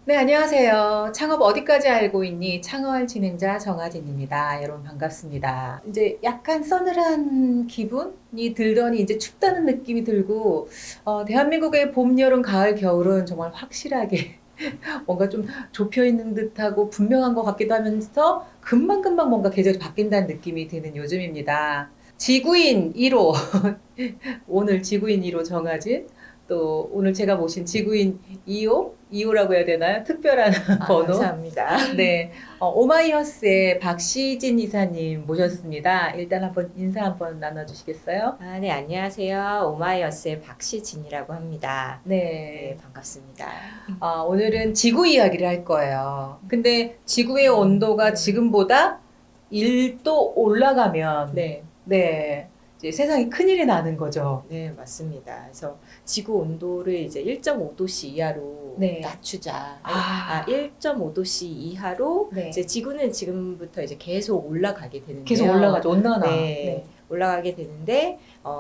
네, 안녕하세요. 창업 어디까지 알고 있니? 창업 진행자 정아진입니다. 여러분 반갑습니다. 이제 약간 서늘한 기분이 들더니 이제 춥다는 느낌이 들고, 대한민국의 봄, 여름, 가을, 겨울은 정말 확실하게 뭔가 좀 좁혀 있는 듯하고 분명한 것 같기도 하면서 금방금방 뭔가 계절이 바뀐다는 느낌이 드는 요즘입니다. 지구인 1호, 오늘 지구인 1호 정아진, 또 오늘 제가 모신 지구인 2호, 2호라고 해야 되나요? 특별한 번호. 감사합니다. 네, 오마이허스의 박시진 이사님 모셨습니다. 일단 한번 인사 한번 나눠주시겠어요? 네, 안녕하세요. 오마이어스의 박시진이라고 합니다. 네, 네, 반갑습니다. 오늘은 지구 이야기를 할 거예요. 근데 지구의 온도가 지금보다 1도 올라가면, 네, 네, 이제 세상에 큰일이 나는 거죠. 네, 맞습니다. 그래서 지구 온도를 이제 1.5도씨 이하로 네. 낮추자. 아, 1.5도씨 이하로 네. 이제 지구는 지금부터 이제 계속 올라가게 되는데요. 계속 올라가죠. 온난화. 네, 올라가게 되는데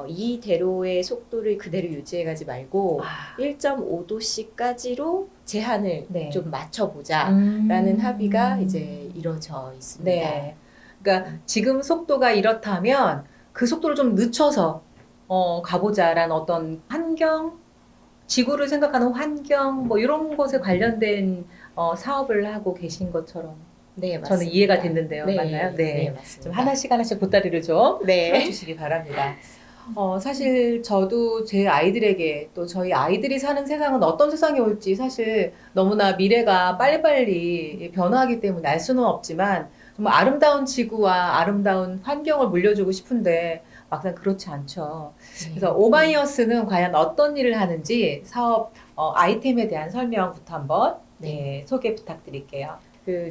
이대로의 속도를 그대로 유지해가지 말고 아, 1.5도씨까지로 제한을 네. 좀 맞춰보자라는 음. 합의가 이제 이루어져 있습니다. 네. 그러니까 지금 속도가 이렇다면 그 속도를 좀 늦춰서 가보자라는 어떤 환경, 지구를 생각하는 환경, 뭐 이런 것에 관련된 사업을 하고 계신 것처럼 네, 저는 맞습니다. 이해가 됐는데요. 네, 맞나요? 네, 네. 맞습니다. 좀 하나씩 보따리를 좀 네. 풀어주시기 바랍니다. 사실 저도 제 아이들에게 또 저희 아이들이 사는 세상은 어떤 세상이 올지 사실 너무나 미래가 빨리빨리 변화하기 때문에 알 수는 없지만 정말 아름다운 지구와 아름다운 환경을 물려주고 싶은데 막상 그렇지 않죠. 그래서 오마이어스는 과연 어떤 일을 하는지 사업 아이템에 대한 설명부터 한번 네. 소개 부탁드릴게요.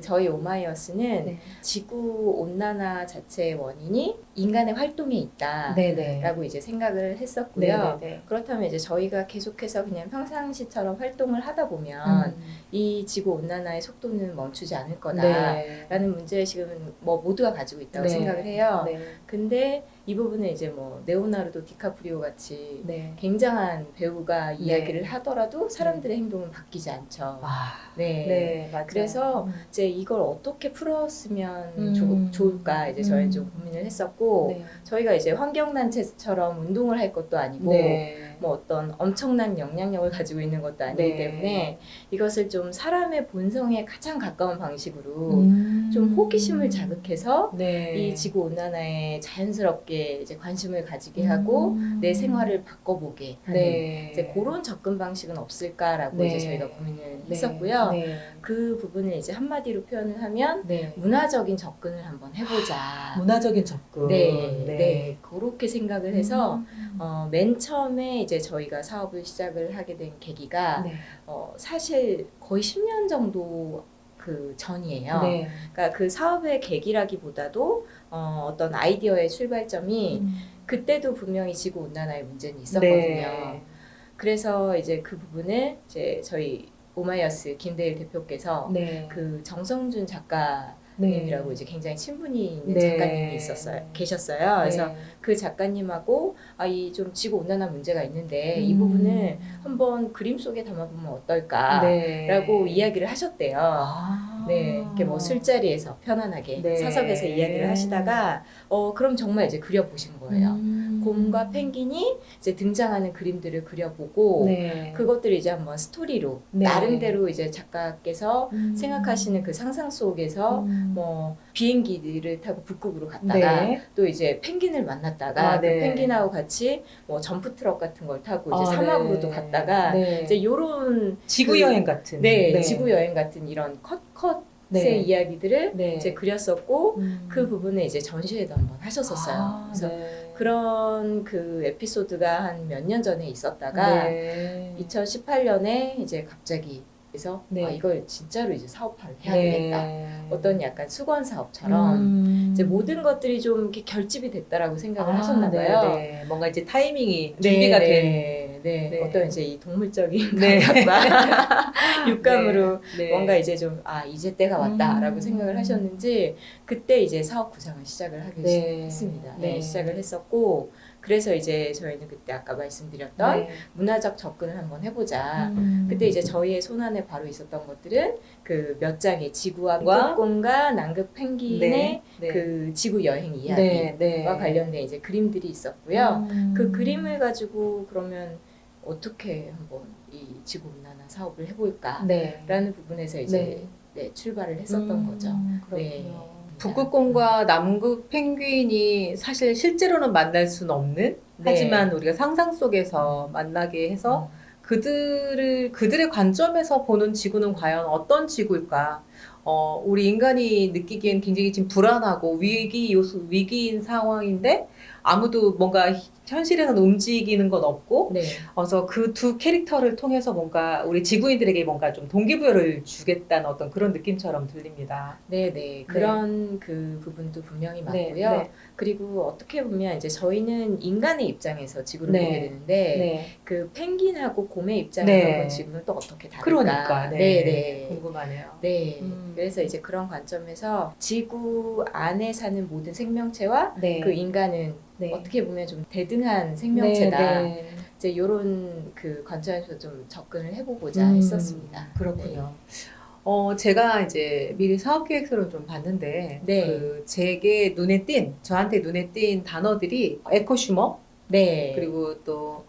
저희 오마이어스는 네. 지구 온난화 자체의 원인이 인간의 활동에 있다라고 네네. 이제 생각을 했었고요. 네네네. 그렇다면 이제 저희가 계속해서 그냥 평상시처럼 활동을 하다 보면 이 지구 온난화의 속도는 멈추지 않을 거다라는 네. 문제의식은 뭐 모두가 가지고 있다고 네. 생각을 해요. 네. 근데 이 부분은 이제 뭐 레오나르도 디카프리오 같이 네. 굉장한 배우가 이야기를 네. 하더라도 사람들의 행동은 바뀌지 않죠. 아, 네. 네, 맞아요. 그래서 이제 이걸 어떻게 풀었으면 음. 좋을까 이제 저희는 좀 고민을 했었고 네. 저희가 이제 환경단체처럼 운동을 할 것도 아니고 네. 뭐 어떤 엄청난 영향력을 가지고 있는 것도 아니기 네. 때문에 이것을 좀 사람의 본성에 가장 가까운 방식으로 음. 좀 호기심을 자극해서 네. 이 지구 온난화에 자연스럽게 이제 관심을 가지게 하고 내 생활을 바꿔보게 하는 네. 이제 그런 접근 방식은 없을까라고 네. 이제 저희가 고민을 네. 했었고요. 네. 그 부분을 이제 한마디로 표현을 하면 네. 문화적인 접근을 한번 해보자. 문화적인 접근. 네, 그렇게 생각을 해서 음. 맨 처음에 이제 저희가 사업을 시작을 하게 된 계기가 네. 사실 거의 10년 정도 그 전이에요. 네. 그러니까 그 사업의 계기라기보다도 어떤 아이디어의 출발점이 그때도 분명히 지구 온난화의 문제는 있었거든요. 네. 그래서 이제 그 부분을 이제 저희 오마이어스 김대일 대표께서 네. 그 정성준 작가님이라고 네. 이제 굉장히 친분이 있는 네. 작가님이 계셨어요. 그래서 네. 그 작가님하고 이 좀 지구 온난화 문제가 있는데 이 음. 부분을 한번 그림 속에 담아보면 어떨까라고 네. 이야기를 하셨대요. 아. 네, 이렇게 뭐 술자리에서 편안하게 네. 사석에서 이야기를 하시다가 그럼 정말 이제 그려보신 거예요. 곰과 펭귄이 이제 등장하는 그림들을 그려보고 네. 그것들을 이제 한번 스토리로 네. 나름대로 이제 작가께서 생각하시는 그 상상 속에서 뭐 비행기를 타고 북극으로 갔다가 네. 또 이제 펭귄을 만났다가 아, 네. 그 펭귄하고 같이 뭐 점프 트럭 같은 걸 타고 이제 아, 사막으로도 네. 갔다가 네. 이제 요런 지구 여행 같은. 네, 지구 여행 같은 이런 컷의 네. 이야기들을 네. 이제 그렸었고 그 부분을 이제 전시회도 한번 하셨었어요. 아, 그래서 네. 그런 그 에피소드가 한 몇 년 전에 있었다가 네. 2018년에 이제 갑자기 그래서 네. 이걸 진짜로 이제 사업화를 해야 네. 되겠다. 어떤 약간 수건 사업처럼 이제 모든 것들이 좀 이렇게 결집이 됐다라고 생각을 하셨나 봐요. 네. 뭔가 이제 타이밍이 준비가 된. 네. 어떤 이제 이 동물적인 네. 감각과 육감으로 네. 뭔가 이제 좀 이제 때가 왔다라고 음. 생각을 하셨는지 그때 이제 사업 구상을 시작을 하게 네. 했습니다. 네. 시작을 했었고 그래서 이제 저희는 그때 아까 말씀드렸던 네. 문화적 접근을 한번 해보자. 음. 그때 이제 저희의 손안에 바로 있었던 것들은 그 몇 장의 지구와 과 북극곰과 남극 펭귄의 네. 네. 그 지구 여행 이야기와 네. 네. 관련된 이제 그림들이 있었고요. 음. 그 그림을 가지고 그러면 어떻게 한번 이 지구 온난화 사업을 해볼까라는 네. 부분에서 이제 네, 출발을 했었던 거죠. 그렇군요. 네. 북극곰과 남극 펭귄이 사실 실제로는 만날 수는 없는 네. 하지만 우리가 상상 속에서 만나게 해서 그들의 관점에서 보는 지구는 과연 어떤 지구일까? 우리 인간이 느끼기엔 굉장히 지금 불안하고 위기인 상황인데 아무도 뭔가 현실에서는 움직이는 건 없고 네. 그래서 그 두 캐릭터를 통해서 뭔가 우리 지구인들에게 뭔가 좀 동기부여를 주겠다는 어떤 그런 느낌처럼 들립니다. 네네. 그런 그 부분도 분명히 네, 맞고요. 네. 그리고 어떻게 보면 이제 저희는 인간의 입장에서 지구를 네. 보게 되는데 네. 그 펭귄하고 곰의 입장에서 네. 본 지구는 또 어떻게 다를까? 그러니까 네. 네네. 궁금하네요. 네. 음. 그래서 이제 그런 관점에서 지구 안에 사는 모든 생명체와 네. 그 인간은 네. 어떻게 보면 좀 대등한 생명체다. 네, 네. 이제 이런 그 관점에서 좀 접근을 해보고자 했었습니다. 그렇군요. 제가 이제 미리 사업 계획서를 좀 봤는데, 네. 저한테 눈에 띈 단어들이 에코슈머, 네. 그리고 또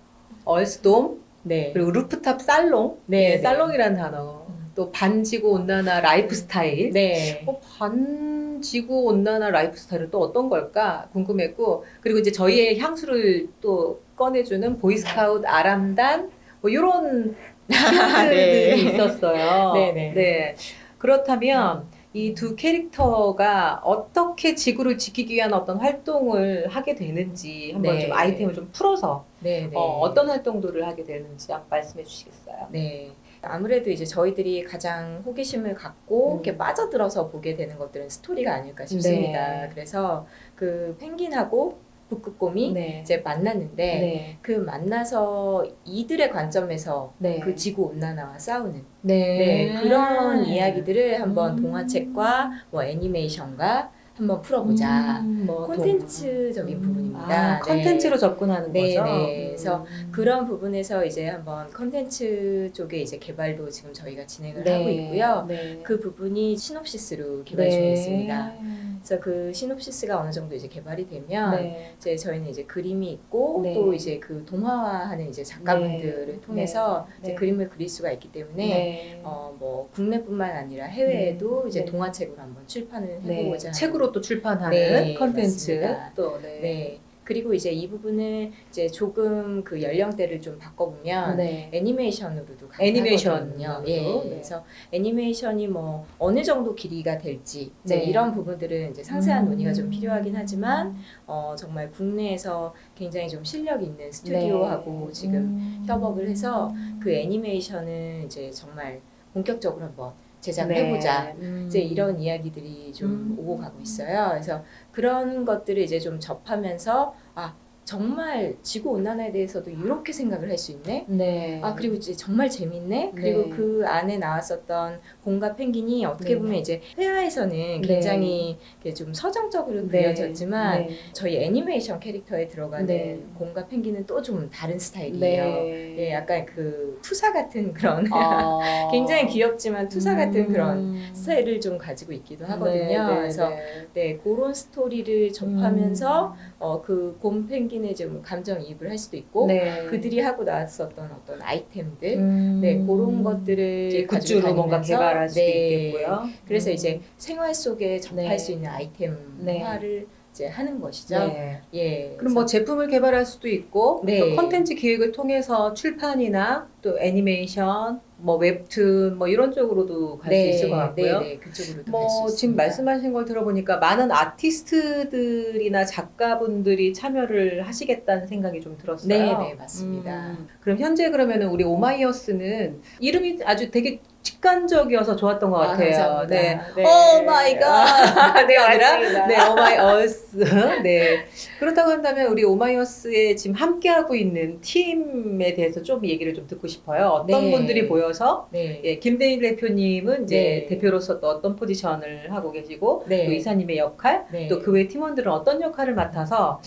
얼스돔, 네. 그리고 루프탑 살롱, 네, 네. 살롱이라는 단어, 또 반지구 온난화 라이프 스타일, 네. 반지구 온난화 라이프 스타일은 또 어떤 걸까 궁금했고, 그리고 이제 저희의 향수를 또 꺼내주는 보이스카우트 아람단, 뭐 이런 키워드들이 네. 있었어요. 네네. 네. 그렇다면 이 두 캐릭터가 어떻게 지구를 지키기 위한 어떤 활동을 하게 되는지 한번 네. 좀 아이템을 좀 풀어서 네. 네. 어떤 활동들을 하게 되는지 한번 말씀해 주시겠어요? 네. 아무래도 이제 저희들이 가장 호기심을 갖고 이렇게 빠져들어서 보게 되는 것들은 스토리가 아닐까 싶습니다. 네. 그래서 그 펭귄하고 북극곰이 네. 이제 만났는데 네. 그 만나서 이들의 관점에서 네. 그 지구 온난화와 싸우는 네. 그런 이야기들을 한번 음. 동화책과 뭐 애니메이션과 한번 풀어보자. 뭐 콘텐츠적인 부분입니다. 컨텐츠로 접근하는 네, 거죠. 네. 그래서 그런 부분에서 이제 한번 컨텐츠 쪽에 이제 개발도 지금 저희가 진행을 하고 있고요. 네. 그 부분이 시놉시스로 개발 중에 있습니다. 그래서 그 시놉시스가 어느 정도 이제 개발이 되면 네. 이제 저희는 이제 그림이 있고 네. 또 이제 그 동화화하는 이제 작가분들을 네. 통해서 네. 이제 네. 그림을 그릴 수가 있기 때문에 네. 뭐 국내뿐만 아니라 해외에도 네. 이제 네. 동화책으로 한번 출판을 네. 해보고자 책으로 또 출판하는 네, 컨텐츠 맞습니다. 또 네. 그리고 이제 이 부분을 이제 조금 그 연령대를 좀 바꿔보면 네. 애니메이션으로도 애니메이션으로. 가능하거든요. 예. 네. 그래서 애니메이션이 뭐 어느 정도 길이가 될지 이제 네. 이런 부분들은 이제 상세한 논의가 좀 필요하긴 하지만 정말 국내에서 굉장히 좀 실력 있는 스튜디오하고 네. 지금 협업을 해서 그 애니메이션은 이제 정말 본격적으로 한번 제작을 네. 해보자. 이제 이런 이야기들이 좀 오고 가고 있어요. 그래서 그런 것들을 이제 좀 접하면서 정말 지구 온난화에 대해서도 이렇게 생각을 할 수 있네. 네. 그리고 이제 정말 재밌네. 그리고 네. 그 안에 나왔었던 곰과 펭귄이 어떻게 네. 보면 이제 회화에서는 굉장히 이렇게 좀 서정적으로 네. 그려졌지만 네. 저희 애니메이션 캐릭터에 들어가는 네. 곰과 펭귄은 또 좀 다른 스타일이에요. 네. 예, 약간 그 투사 같은 그런 굉장히 굉장히 귀엽지만 투사 같은 그런 스타일을 좀 가지고 있기도 하거든요. 그래서 그런 스토리를 접하면서 그 곰 펭귄의 좀 감정이입을 할 수도 있고 네. 그들이 하고 나왔었던 어떤 아이템들 네, 그런 것들을 이제 가지고 굿즈로 뭔가 다니면서 개발할 수도 네. 있겠고요. 그래서 이제 생활 속에 접할 네. 수 있는 아이템화를 이제 하는 것이죠. 네. 예. 그럼 뭐 제품을 개발할 수도 있고 네. 또 콘텐츠 기획을 통해서 출판이나 또 애니메이션, 뭐 웹툰 뭐 이런 쪽으로도 갈 수 있을 것 같고요. 네, 그쪽으로도 뭐 갈 수 있습니다. 지금 말씀하신 걸 들어보니까 많은 아티스트들이나 작가분들이 참여를 하시겠다는 생각이 좀 들었어요. 네, 맞습니다. 그럼 현재 그러면은 우리 오마이어스는 이름이 아주 되게 직관적이어서 좋았던 것 같아요. 감사합니다. 네. 네. 오 마이 갓. 네, 아니라 맞습니다. 네, 오마이어스. 네. 그렇다고 한다면 우리 오마이어스에 지금 함께하고 있는 팀에 대해서 좀 얘기를 좀 듣고 싶어요. 어떤 네. 분들이 이어서 네. 예, 김대일 대표님은 이제 네. 대표로서 또 어떤 포지션을 하고 계시고 네. 또 이사님의 역할 네. 또 그 외 팀원들은 어떤 역할을 맡아서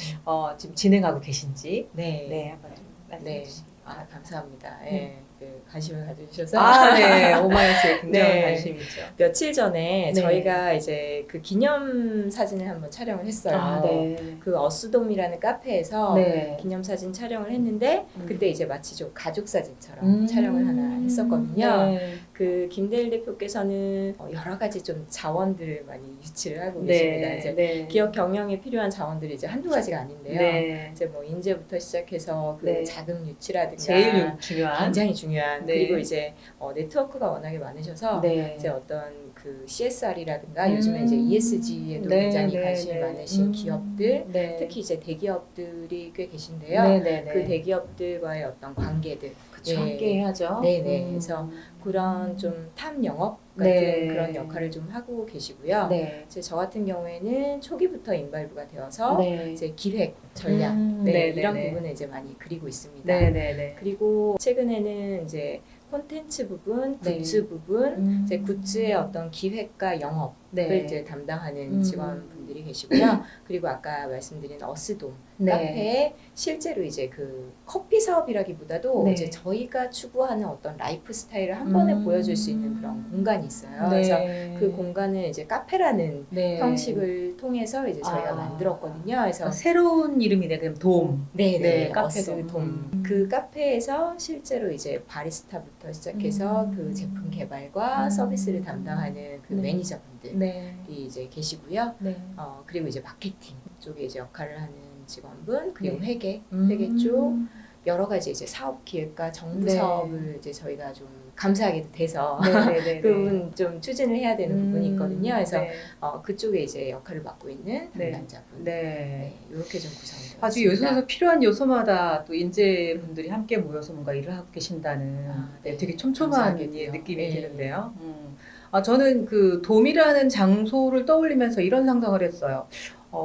지금 진행하고 계신지 네. 네 한번 좀 말씀해 네. 주시죠. 아, 감사합니다. 예. 네. 그 관심을 가져주셔서. 아, 네. 오마이스에 굉장한 네. 관심이죠. 며칠 전에 네. 저희가 이제 그 기념 사진을 한번 촬영을 했어요. 아, 네. 그 어스돔이라는 카페에서 네. 기념 사진 촬영을 했는데 음. 그때 이제 마치 좀 가족 사진처럼 촬영을 하나 했었거든요. 네. 그 김대일 대표께서는 여러 가지 좀 자원들을 많이 유치를 하고 네. 계십니다. 이제 네. 기업 경영에 필요한 자원들이 이제 한두 가지가 아닌데요. 네. 이제 뭐 인재부터 시작해서 그 네. 자금 유치라든가 제일 중요한 굉장히 중요한 네. 그리고 이제 네트워크가 워낙에 많으셔서 네. 이제 어떤 그 CSR이라든가 요즘에 이제 ESG에도 네, 굉장히 네, 관심이 네. 많으신 기업들 네. 특히 이제 대기업들이 꽤 계신데요. 네, 네, 네. 그 대기업들과의 어떤 관계들 그쵸, 네. 함께 해야죠. 네네. 그래서 그런 좀 탑 영업 같은 네. 그런 역할을 좀 하고 계시고요. 네. 이제 저 같은 경우에는 초기부터 인발부가 되어서 네. 이제 기획, 전략 네, 네, 이런 네, 네. 부분을 이제 많이 그리고 있습니다. 네, 네, 네. 그리고 최근에는 이제 콘텐츠 부분, 네. 굿즈 부분, 이제 굿즈의 어떤 기획과 영업을 네. 이제 담당하는 직원분들이 계시고요. 그리고 아까 말씀드린 어스돔 네. 카페에 실제로 이제 그 커피 사업이라기보다도 네. 이제 저희가 추구하는 어떤 라이프 스타일을 한 번에 보여줄 수 있는 그런 공간이 있어요. 그래서 그 공간을 이제 카페라는 네. 형식을 통해서 이제 저희가 아. 만들었거든요. 그래서 새로운 이름이네. 그럼 돔. 네네 네, 카페도 카페도. 돔. 그 카페에서 실제로 이제 바리스타부터 시작해서 그 제품 개발과 서비스를 담당하는 그 네. 매니저분들이 네. 이제 계시고요. 네. 그리고 이제 마케팅 쪽에 이제 역할을 하는 직원분 그리고 네. 회계 쪽 여러 가지 이제 사업 기획과 정부 네. 사업을 이제 저희가 좀 감사하게도 돼서 네. 그 부분 좀 추진을 해야 되는 부분이 있거든요. 그래서 네. 그쪽에 이제 역할을 맡고 있는 네. 담당자분 네. 이렇게 좀 구성이 되어 아주 있습니다. 요소에서 필요한 요소마다 또 인재분들이 함께 모여서 뭔가 일을 하고 계신다는 네. 되게 촘촘한 감사하게도요. 느낌이 네. 드는데요. 저는 그 돔이라는 장소를 떠올리면서 이런 상상을 했어요.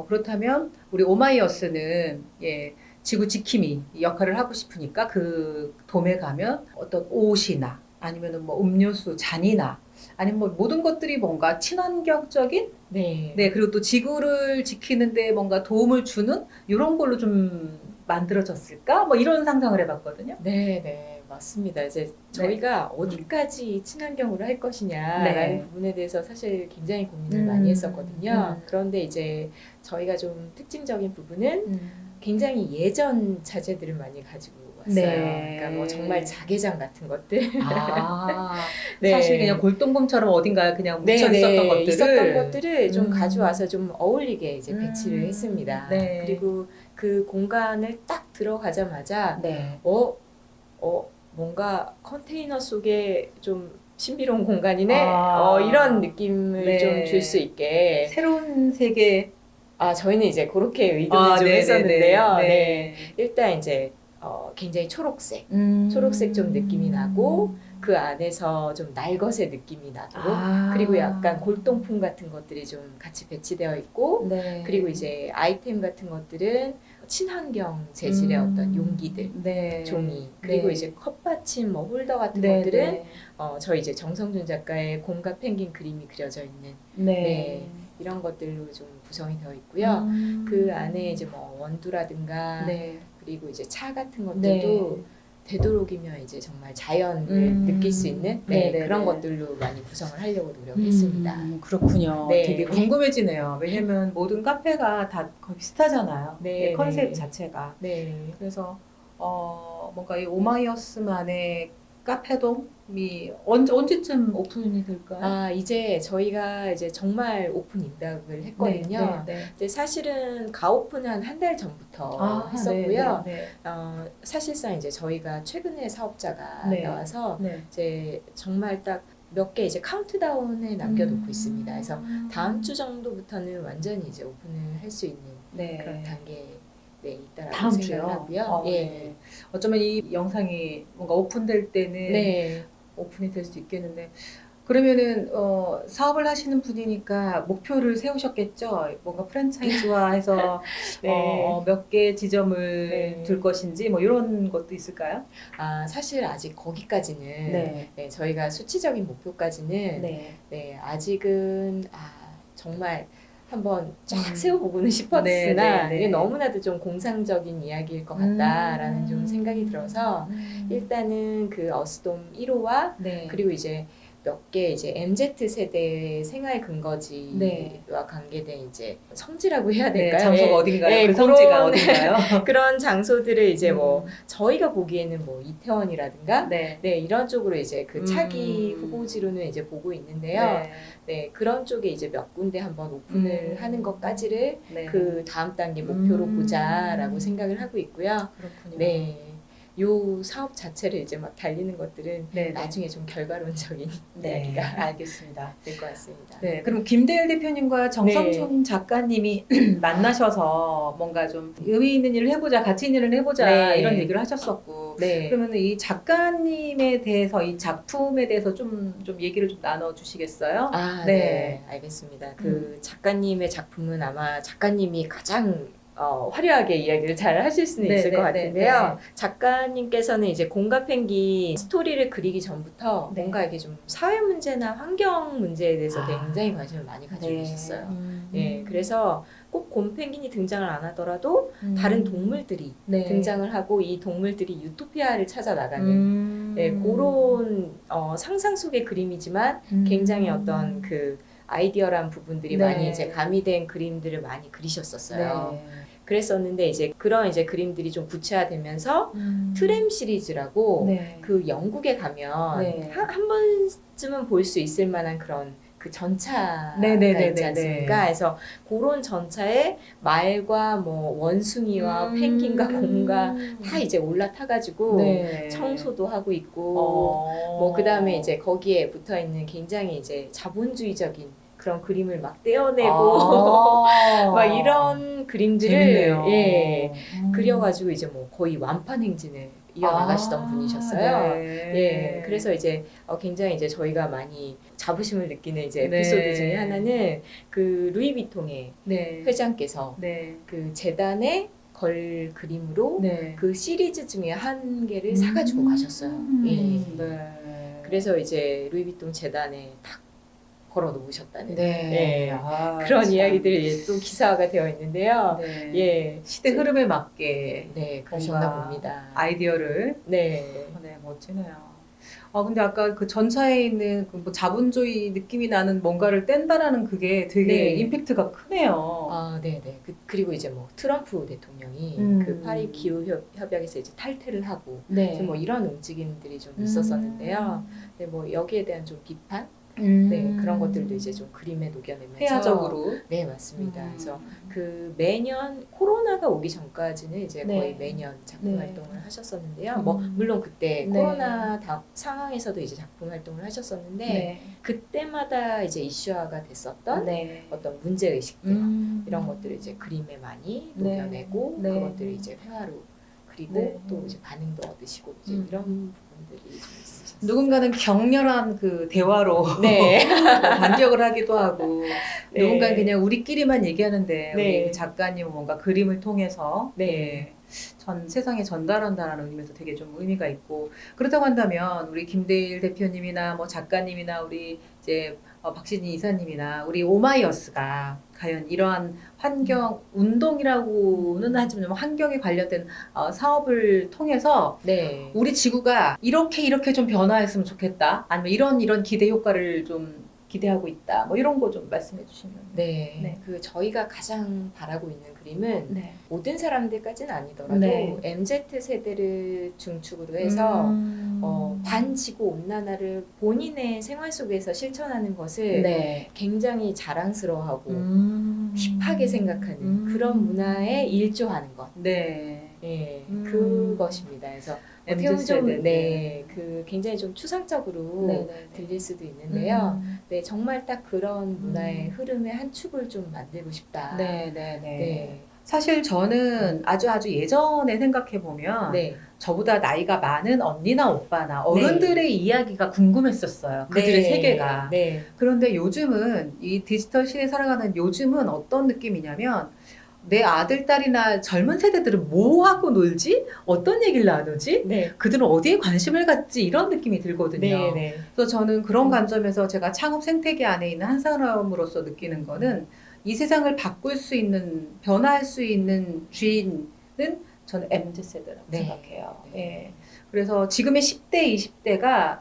그렇다면 우리 오마이어스는 예, 지구 지킴이 역할을 하고 싶으니까 그 돔에 가면 어떤 옷이나 아니면은 뭐 음료수 잔이나 아니면 뭐 모든 것들이 뭔가 친환경적인 네. 네, 그리고 또 지구를 지키는데 뭔가 도움을 주는 이런 걸로 좀 만들어졌을까? 뭐 이런 상상을 해봤거든요. 네, 맞습니다. 이제 저희가 어디까지 친환경으로 할 것이냐라는 네. 부분에 대해서 사실 굉장히 고민을 많이 했었거든요. 음. 그런데 이제 저희가 좀 특징적인 부분은 굉장히 예전 자재들을 많이 가지고 왔어요. 네. 그러니까 뭐 정말 자개장 같은 것들. 네. 사실 그냥 골동품처럼 어딘가에 그냥 묻혀 있었던 것들을 있었던 것들을 좀 음. 가져와서 좀 어울리게 이제 배치를 했습니다. 네. 그리고 그 공간을 딱 들어가자마자 네. 뭔가 컨테이너 속에 좀 신비로운 공간이네. 아. 이런 느낌을 네. 좀 줄 수 있게. 새로운 세계 저희는 이제 그렇게 의도를 좀 했었는데요. 네. 일단 이제 굉장히 초록색 초록색 좀 느낌이 나고 그 안에서 좀 날것의 느낌이 나도록 아. 그리고 약간 골동품 같은 것들이 좀 같이 배치되어 있고 네. 그리고 이제 아이템 같은 것들은 친환경 재질의 어떤 용기들 네. 종이 그리고 네. 이제 컵받침 뭐 홀더 같은 네, 것들은 네. 저희 이제 정성준 작가의 곰과 펭귄 그림이 그려져 있는 네. 이런 것들로 좀 구성이 되어 있고요. 그 안에 이제 뭐 원두라든가 네. 그리고 이제 차 같은 것들도 되도록이면 이제 정말 자연을 느낄 수 있는 네, 네, 그런 네. 것들로 많이 구성을 하려고 노력했습니다. 그렇군요. 네. 되게 궁금해지네요. 왜냐면 모든 카페가 다 거의 비슷하잖아요. 네, 컨셉 네. 자체가. 네. 그래서 뭔가 이 오마이어스만의 카페돔이 언제쯤 오픈이 될까요? 이제 저희가 이제 정말 오픈 임박을 했거든요. 네. 이제 사실은 가오픈은 한 달 전부터 했었고요. 네. 사실상 이제 저희가 최근에 사업자가 네. 나와서 네. 이제 정말 딱 몇 개 이제 카운트다운에 남겨놓고 있습니다. 그래서 다음 주 정도부터는 완전히 이제 오픈을 할 수 있는 그런 단계에 있다라고 다음 생각을 주요? 하고요. 네. 어쩌면 이 영상이 뭔가 오픈될 때는 네. 오픈이 될 수 있겠는데 그러면은 사업을 하시는 분이니까 목표를 세우셨겠죠? 뭔가 프랜차이즈화해서 네. 몇 개 지점을 네. 둘 것인지 뭐 이런 것도 있을까요? 사실 아직 거기까지는 네. 네, 저희가 수치적인 목표까지는 네. 네, 아직은 정말 한번 쫙 음. 세워보고는 네, 싶었으나 네, 이게 네. 너무나도 좀 공상적인 이야기일 것 같다라는 좀 생각이 들어서 일단은 그 어스돔 1호와 네. 그리고 이제 몇 개 이제 MZ 세대의 생활 근거지와 네. 관계된 이제 성지라고 해야 네, 될까요? 장소가 예, 어딘가요? 예, 그 성지가 그런 어딘가요? 그런 장소들을 이제 뭐 음. 저희가 보기에는 뭐 이태원이라든가 네. 네, 이런 쪽으로 이제 그 차기 음. 후보지로는 이제 보고 있는데요. 네. 네, 그런 쪽에 이제 몇 군데 한번 오픈을 하는 것까지를 네. 그 다음 단계 목표로 음. 보자라고 생각을 하고 있고요. 그렇군요. 네. 요 사업 자체를 이제 막 달리는 것들은 네, 나중에 좀 결과론적인 네, 이야기가 알겠습니다. 될 것 같습니다. 네, 그럼 김대일 대표님과 정성준 작가님이 만나셔서 뭔가 좀 의미 있는 일을 해보자, 가치 있는 일을 해보자 네. 이런 얘기를 하셨었고, 네. 그러면 이 작가님에 대해서 이 작품에 대해서 좀 얘기를 좀 나눠주시겠어요? 네, 알겠습니다. 그 작가님의 작품은 아마 작가님이 가장 화려하게 이야기를 잘 하실 수는 네, 있을 것 네, 같은데요. 작가님께서는 이제 공가펭귄 스토리를 그리기 전부터 네. 뭔가 이렇게 좀 사회 문제나 환경 문제에 대해서 아. 굉장히 관심을 많이 가지고 네. 계셨어요. 예, 그래서 꼭 곰펭귄이 등장을 안 하더라도 다른 동물들이 네. 등장을 하고 이 동물들이 유토피아를 찾아 나가는 예, 그런 상상 속의 그림이지만 굉장히 어떤 그 아이디어란 부분들이 네. 많이 이제 가미된 그림들을 많이 그리셨었어요. 네. 그랬었는데 이제 그런 이제 그림들이 좀 구체화되면서 트램 시리즈라고 네. 그 영국에 가면 네. 한 번쯤은 볼 수 있을 만한 그런 그 전차가 네네네네네. 있지 않습니까? 그래서 그런 전차에 말과 뭐 원숭이와 펭귄과 곰과 다 이제 올라타가지고 네. 청소도 하고 있고 뭐 그다음에 이제 거기에 붙어 있는 굉장히 이제 자본주의적인 그런 그림을 막 떼어내고 막 이런 그림들을 재밌네요. 예 그려가지고 이제 뭐 거의 완판 행진을 이어나가시던 분이셨어요. 네. 예, 그래서 이제 굉장히 이제 저희가 많이 자부심을 느끼는 이제 에피소드 네. 중에 하나는 그 루이비통의 네. 회장께서 네. 그 재단에 걸 그림으로 네. 그 시리즈 중에 한 개를 사가지고 가셨어요. 예. 네. 그래서 이제 루이비통 재단에 딱 걸어 놓으셨다는 네. 예. 그런 참. 이야기들이 또 기사화가 되어 있는데요. 네. 예. 시대 흐름에 맞게 네, 그러셨나 뭔가 봅니다. 아이디어를 네. 네, 멋지네요. 근데 아까 그 전차에 있는 그 뭐 자본주의 느낌이 나는 뭔가를 뗀다라는 그게 되게 네. 임팩트가 크네요. 네네. 그리고 이제 뭐 트럼프 대통령이 그 파리 기후 협약에서 이제 탈퇴를 하고 네. 이제 뭐 이런 움직임들이 좀 있었었는데요. 네, 뭐 여기에 대한 좀 비판, 네 그런 것들도 이제 좀 그림에 녹여내면서 회화적으로. 네 맞습니다. 그래서 그 매년 코로나가 오기 전까지는 이제 네. 거의 매년 작품 네. 활동을 하셨었는데요. 뭐 물론 그때 네. 코로나 상황에서도 이제 작품 활동을 하셨었는데 네. 그때마다 이제 이슈화가 됐었던 네. 어떤 문제 의식들 이런 것들을 이제 그림에 많이 네. 녹여내고 네. 그것들을 이제 회화로 그리고 네. 또 이제 반응도 얻으시고 이제 이런 부분들이 좀 있으셨어요. 누군가는 격렬한 그 대화로 네. 반격을 하기도 하고 네. 누군가는 그냥 우리끼리만 얘기하는데 네. 우리 그 작가님은 뭔가 그림을 통해서 네. 예, 전 세상에 전달한다라는 의미에서 되게 좀 의미가 있고 그렇다고 한다면 우리 김대일 대표님이나 뭐 작가님이나 우리 이제 박신희 이사님이나 우리 오마이어스가 과연 이러한 환경 운동이라고는 하지만 환경에 관련된 사업을 통해서 네. 우리 지구가 이렇게 좀 변화했으면 좋겠다. 아니면 이런 기대 효과를 좀 기대하고 있다. 뭐 이런 거 좀 말씀해 주시면. 네. 네. 그 저희가 가장 바라고 있는 그림은 네. 모든 사람들까지는 아니더라도 네. MZ 세대를 중축으로 해서 반지구 온난화를 본인의 생활 속에서 실천하는 것을 네. 굉장히 자랑스러워하고 힙하게 생각하는 그런 문화에 일조하는 것. 네. 예, 그것입니다. 그래서 어떻게 보면 좀, 그 굉장히 좀 추상적으로 네네네. 들릴 수도 있는데요. 네, 정말 딱 그런 문화의 흐름의 한 축을 좀 만들고 싶다. 네네네. 네. 사실 저는 아주 예전에 생각해 보면 네. 저보다 나이가 많은 언니나 오빠나 어른들의 이야기가 궁금했었어요. 그들의 세계가. 네. 그런데 요즘은 이 디지털 시대에 살아가는 요즘은 어떤 느낌이냐면 내 아들, 딸이나 젊은 세대들은 뭐 하고 놀지? 어떤 얘기를 나누지? 네. 그들은 어디에 관심을 갖지? 이런 느낌이 들거든요. 네. 그래서 저는 그런 음. 관점에서 제가 창업 생태계 안에 있는 한 사람으로서 느끼는 거는 이 세상을 바꿀 수 있는, 변화할 수 있는 주인은 저는 MZ세대라고 네. 생각해요. 네. 예. 그래서 지금의 10대, 20대가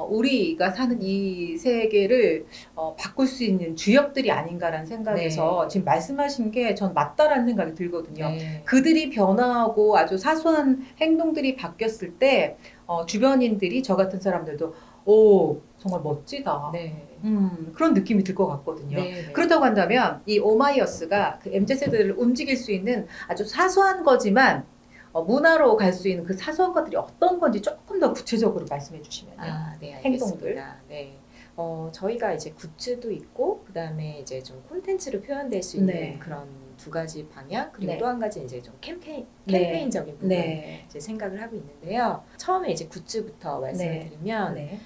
우리가 사는 이 세계를 바꿀 수 있는 주역들이 아닌가라는 생각에서 네. 지금 말씀하신 게 전 맞다라는 생각이 들거든요. 네. 그들이 변화하고 아주 사소한 행동들이 바뀌었을 때 주변인들이 저 같은 사람들도 오 정말 멋지다. 네. 그런 느낌이 들 것 같거든요. 네. 그렇다고 한다면 이 오마이어스가 그 MZ세대를 움직일 수 있는 아주 사소한 거지만 문화로 갈 수 있는 그 사소한 것들이 어떤 건지 조금 더 구체적으로 말씀해 주시면요. 네, 행동들. 알겠습니다. 네. 저희가 이제 굿즈도 있고, 그 다음에 이제 좀 콘텐츠로 표현될 수 있는 네. 그런 두 가지 방향, 그리고 네. 또 한 가지 이제 좀 네. 캠페인적인 부분 네. 이제 생각을 하고 있는데요. 처음에 이제 굿즈부터 말씀을 네. 드리면, 네.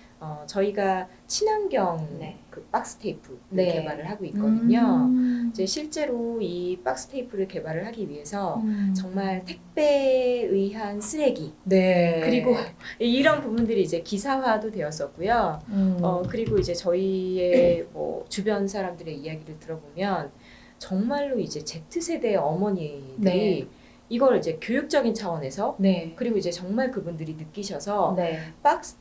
저희가 친환경 네. 그 박스 테이프를 네. 개발을 하고 있거든요. 음. 이제 실제로 이 박스 테이프를 개발을 하기 위해서 음. 정말 택배에 의한 쓰레기, 네. 그리고 이런 부분들이 이제 기사화도 되었었고요. 그리고 이제 저희의 뭐 주변 사람들의 이야기를 들어보면 정말로 이제 Z세대 어머니들이 네. 이걸 이제 교육적인 차원에서 네. 그리고 이제 정말 그분들이 느끼셔서 네.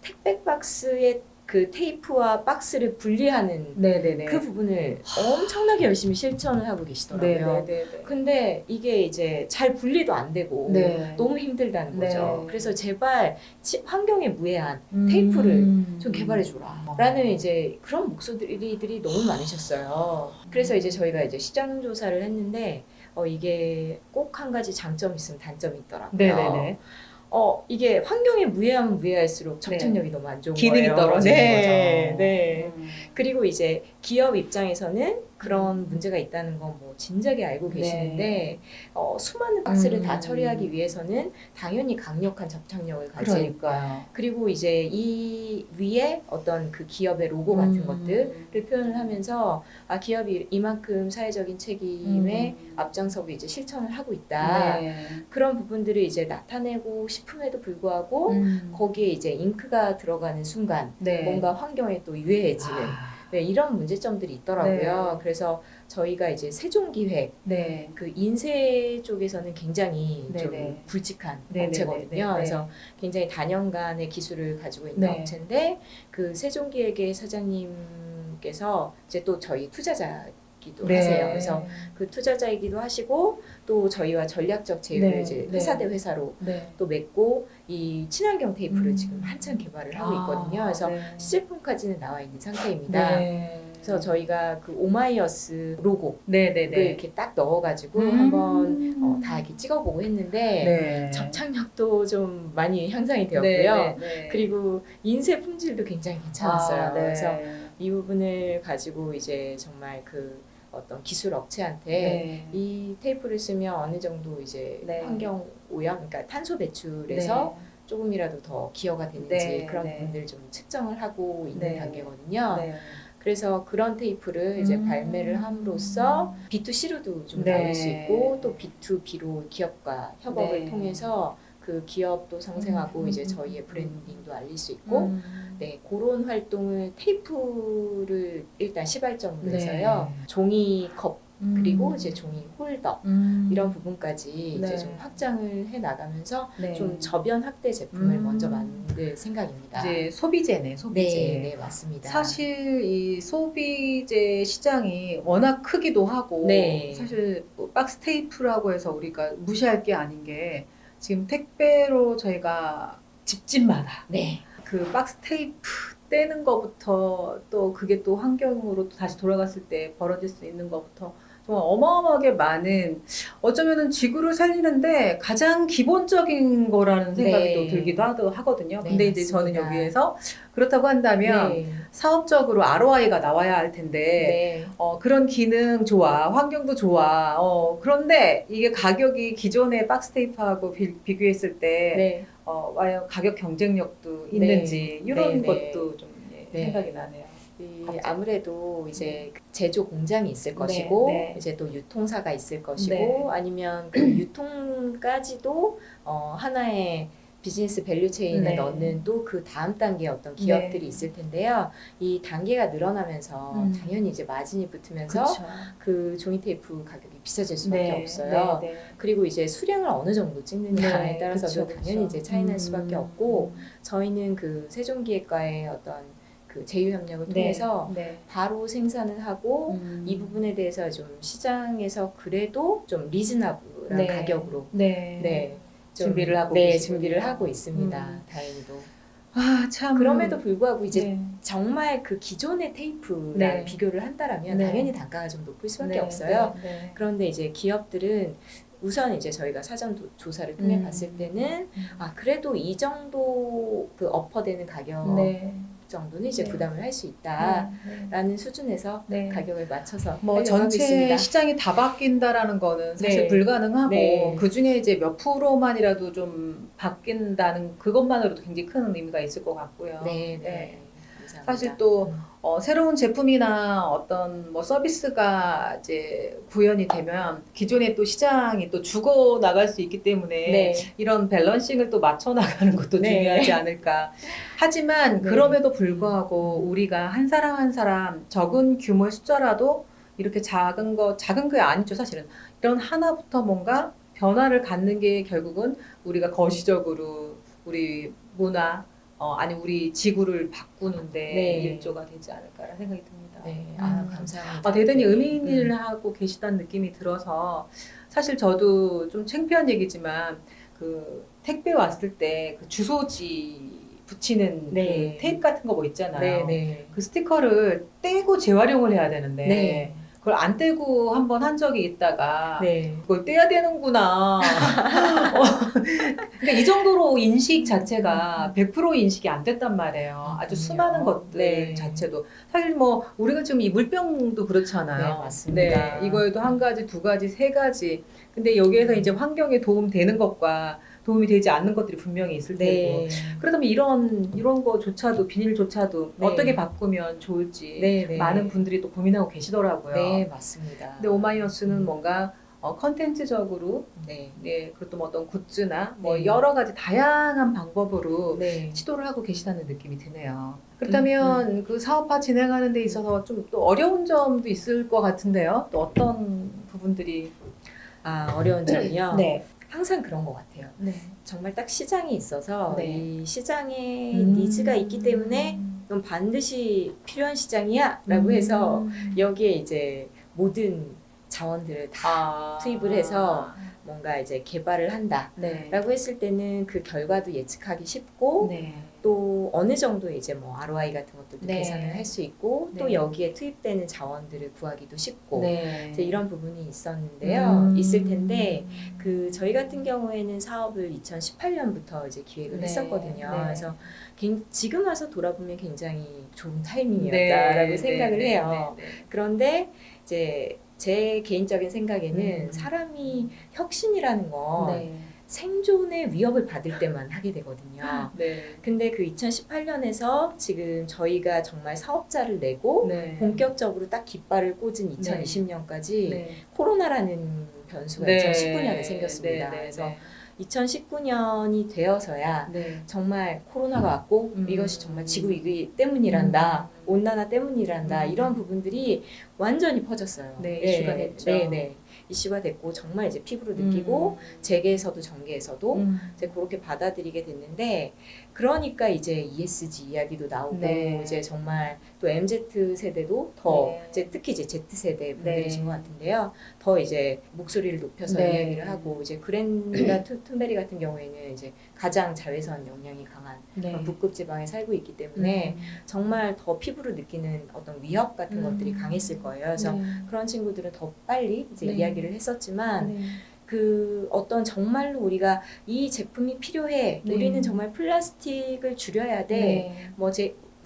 택배 박스의 그 테이프와 박스를 분리하는 네네네. 그 부분을 엄청나게 열심히 실천을 하고 계시더라고요. 네네네. 근데 이게 이제 잘 분리도 안 되고 네. 너무 힘들다는 거죠. 네. 그래서 제발 환경에 무해한 테이프를 좀 개발해줘라 라는 이제 그런 목소리들이 너무 많으셨어요. 그래서 이제 저희가 이제 시장 조사를 했는데 이게 꼭 한 가지 장점이 있으면 단점이 있더라고요. 네네네. 이게 환경에 무해하면 무해할수록 접착력이 너무 안 좋은 기능이 거예요. 떨어지는 네, 거죠. 네. 그리고 이제 기업 입장에서는 그런 문제가 있다는 건 뭐 진작에 알고 계시는데 수많은 박스를 다 처리하기 위해서는 당연히 강력한 접착력을 가진 그러니까요. 그리고 이제 이 위에 어떤 그 기업의 로고 같은 것들을 표현을 하면서 기업이 이만큼 사회적인 책임에 앞장서고 이제 실천을 하고 있다. 네. 그런 부분들을 이제 나타내고 싶음에도 불구하고 거기에 이제 잉크가 들어가는 순간 네. 뭔가 환경에 또 유해해지는 네, 이런 문제점들이 있더라고요. 네. 그래서 저희가 이제 세종기획 네. 그 인쇄 쪽에서는 굉장히 좀 네네. 굵직한 네네네. 업체거든요. 네네. 그래서 굉장히 다년간의 기술을 가지고 있는 네. 업체인데 그 세종기획의 사장님께서 이제 또 저희 투자자기도 네. 하세요. 그래서 그 투자자이기도 하시고 또 저희와 전략적 제휴를 네. 이제 네. 회사 대 회사로 네. 또 맺고 이 친환경 테이프를 지금 한참 개발을 하고 있거든요. 그래서 네. 시제품까지는 나와 있는 상태입니다. 네. 그래서 저희가 그 오마이어스 로고를 네네네. 이렇게 딱 넣어가지고 한번 다 이렇게 찍어보고 했는데 네. 접착력도 좀 많이 향상이 되었고요. 네. 그리고 인쇄 품질도 굉장히 괜찮았어요. 네. 그래서 이 부분을 가지고 이제 정말 그 어떤 기술 업체한테 네. 이 테이프를 쓰면 어느 정도 이제 네. 환경 오염, 그러니까 탄소 배출에서 조금이라도 더 기여가 되는지 네. 그런 네. 부분들 좀 측정을 하고 있는 네. 단계거든요. 네. 그래서 그런 테이프를 이제 발매를 함으로써 B2C로도 좀 네. 나올 수 있고 또 B2B로 기업과 협업을 네. 통해서 그 기업도 상생하고 이제 저희의 브랜딩도 알릴 수 있고 네, 그런 활동을 테이프를 일단 시발점으로 해서요. 종이컵 그리고 이제 종이 홀더 이런 부분까지 이제 네. 좀 확장을 해 나가면서 네. 좀 저변 확대 제품을 먼저 만들 생각입니다. 이제 소비재네, 소비재. 네, 맞습니다. 사실 이 소비재 시장이 워낙 크기도 하고 네. 사실 뭐 박스 테이프라고 해서 우리가 무시할 게 아닌 게 지금 택배로 저희가 집집마다 네. 그 박스 테이프 떼는 거부터 또 그게 또 환경으로 또 다시 돌아갔을 때 벌어질 수 있는 거부터 정말 어마어마하게 많은 어쩌면은 지구를 살리는데 가장 기본적인 거라는 생각이 네. 또 들기도 하거든요. 네, 근데 이제 저는 맞습니다. 여기에서 그렇다고 한다면 네. 사업적으로 ROI가 나와야 할 텐데 네. 그런 기능 좋아, 환경도 좋아. 그런데 이게 가격이 기존의 박스 테이프하고 비교했을 때 네. 과연 가격 경쟁력도 네. 있는지 이런 네, 네. 것도 좀 네. 생각이 나네요. 갑자기. 아무래도 이제 제조 공장이 있을 것이고 네. 이제 또 유통사가 있을 것이고 네. 아니면 그 유통까지도 하나의 비즈니스 밸류 체인에 네. 넣는 또 그 다음 단계의 어떤 기업들이 네. 있을 텐데요. 이 단계가 늘어나면서 당연히 이제 마진이 붙으면서 그쵸. 그 종이 테이프 가격이 비싸질 수밖에 네. 없어요. 네. 네. 그리고 이제 수량을 어느 정도 찍느냐에 네, 따라서도 그쵸, 당연히 그쵸. 이제 차이 날 수밖에 없고 저희는 그 세종기획과의 어떤 그 제휴 협력을 네. 통해서 네. 바로 생산을 하고 이 부분에 대해서 좀 시장에서 그래도 좀 리즈너블한 네. 가격으로 네. 좀 준비를 하고 네, 계시군요. 준비를 하고 있습니다. 다행히도. 참. 그럼에도 불구하고 이제 네. 정말 그 기존의 테이프랑 네. 비교를 한다라면 네. 당연히 단가가 좀 높을 수밖에 네. 없어요. 네. 그런데 이제 기업들은 우선 이제 저희가 사전 조사를 통해 봤을 때는 그래도 이 정도 그 어퍼되는 가격 네. 정도는 이제 네. 부담을 할 수 있다라는 네. 수준에서 네. 가격을 맞춰서 뭐 하려고 하고 전체 있습니다. 시장이 다 바뀐다라는 거는 사실 네. 불가능하고 네. 그 중에 이제 몇 프로만이라도 좀 바뀐다는 그것만으로도 굉장히 큰 의미가 있을 것 같고요. 네, 네. 감사합니다. 사실 또 새로운 제품이나 어떤 뭐 서비스가 이제 구현이 되면 기존의 또 시장이 또 죽어 나갈 수 있기 때문에 네. 이런 밸런싱을 또 맞춰 나가는 것도 네. 중요하지 않을까. 하지만 네. 그럼에도 불구하고 우리가 한 사람 한 사람 적은 규모의 숫자라도 이렇게 작은 게 아니죠, 사실은. 이런 하나부터 뭔가 변화를 갖는 게 결국은 우리가 거시적으로 우리 문화 아니 우리 지구를 바꾸는데 네. 일조가 되지 않을까라는 생각이 듭니다. 네. 감사합니다. 대단히 의미 있는 일을 하고 계시다는 느낌이 들어서 사실 저도 좀 창피한 얘기지만 그 택배 왔을 때 그 주소지 붙이는 네. 그 테이프 같은 거 뭐 있잖아요. 네, 네. 그 스티커를 떼고 재활용을 해야 되는데 네. 그걸 안 떼고 한 번 한 적이 있다가 네. 그걸 떼야 되는구나. 그러니까 이 정도로 인식 자체가 100% 인식이 안 됐단 말이에요. 아주 그렇군요. 수많은 것들 네. 자체도 사실 뭐 우리가 지금 이 물병도 그렇잖아요. 네, 맞습니다. 네, 이거에도 한 가지, 두 가지, 세 가지. 근데 여기에서 이제 환경에 도움되는 것과 도움이 되지 않는 것들이 분명히 있을 테고. 네. 그렇다면 이런 거조차도 비닐조차도 네. 어떻게 바꾸면 좋을지 네, 네. 많은 분들이 또 고민하고 계시더라고요. 네, 맞습니다. 근데 오마이너스는 뭔가 컨텐츠적으로 네. 그리고 또 뭐 어떤 굿즈나 뭐 네. 여러 가지 다양한 방법으로 네. 시도를 하고 계시다는 느낌이 드네요. 그렇다면 그 사업화 진행하는 데 있어서 좀 또 어려운 점도 있을 것 같은데요. 또 어떤 부분들이 어려운 점이요. 네. 항상 그런 것 같아요. 네. 정말 딱 시장이 있어서 네. 이 시장에 니즈가 있기 때문에 넌 반드시 필요한 시장이야 라고 해서 여기에 이제 모든 자원들을 다 투입을 해서 뭔가 이제 개발을 한다 네. 라고 했을 때는 그 결과도 예측하기 쉽고 네. 또 어느 정도 이제 뭐 ROI 같은 것들도 네. 계산을 할 수 있고 또 네. 여기에 투입되는 자원들을 구하기도 쉽고 네. 이제 이런 부분이 있었는데요. 있을 텐데 그 저희 같은 네. 경우에는 사업을 2018년부터 이제 기획을 했었거든요. 네. 그래서 지금 와서 돌아보면 굉장히 좋은 타이밍이었다라고 생각을 해요. 그런데 이제 제 개인적인 생각에는 사람이 혁신이라는 건 생존의 위협을 받을 때만 하게 되거든요. 네. 근데 그 2018년에서 지금 저희가 정말 사업자를 내고 네. 본격적으로 딱 깃발을 꽂은 2020년까지 네. 코로나라는 변수가 네. 2019년에 생겼습니다. 네. 네. 그래서 2019년이 되어서야 네. 정말 코로나가 왔고 이것이 정말 지구 위기 때문이란다, 온난화 때문이란다 이런 부분들이 완전히 퍼졌어요. 네, 이슈가 됐죠. 네. 이슈가 됐고 정말 이제 피부로 느끼고 재계에서도 정계에서도 이제 그렇게 받아들이게 됐는데 그러니까 이제 ESG 이야기도 나오고 네. 이제 정말 또 MZ 세대도 더 네. 이제 특히 이제 Z 세대 분들이신 네. 것 같은데요. 더 이제 목소리를 높여서 네. 이야기를 하고 이제 그랜다 툰베리 같은 경우에는 이제 가장 자외선 영향이 강한 그런 북극 지방에 살고 있기 때문에 정말 더 피부로 느끼는 어떤 위협 같은 것들이 강했을 거예요. 그래서 그런 친구들은 더 빨리 이제 네. 이야기를 했었지만 그 어떤 정말로 우리가 이 제품이 필요해. 네. 우리는 정말 플라스틱을 줄여야 돼. 뭐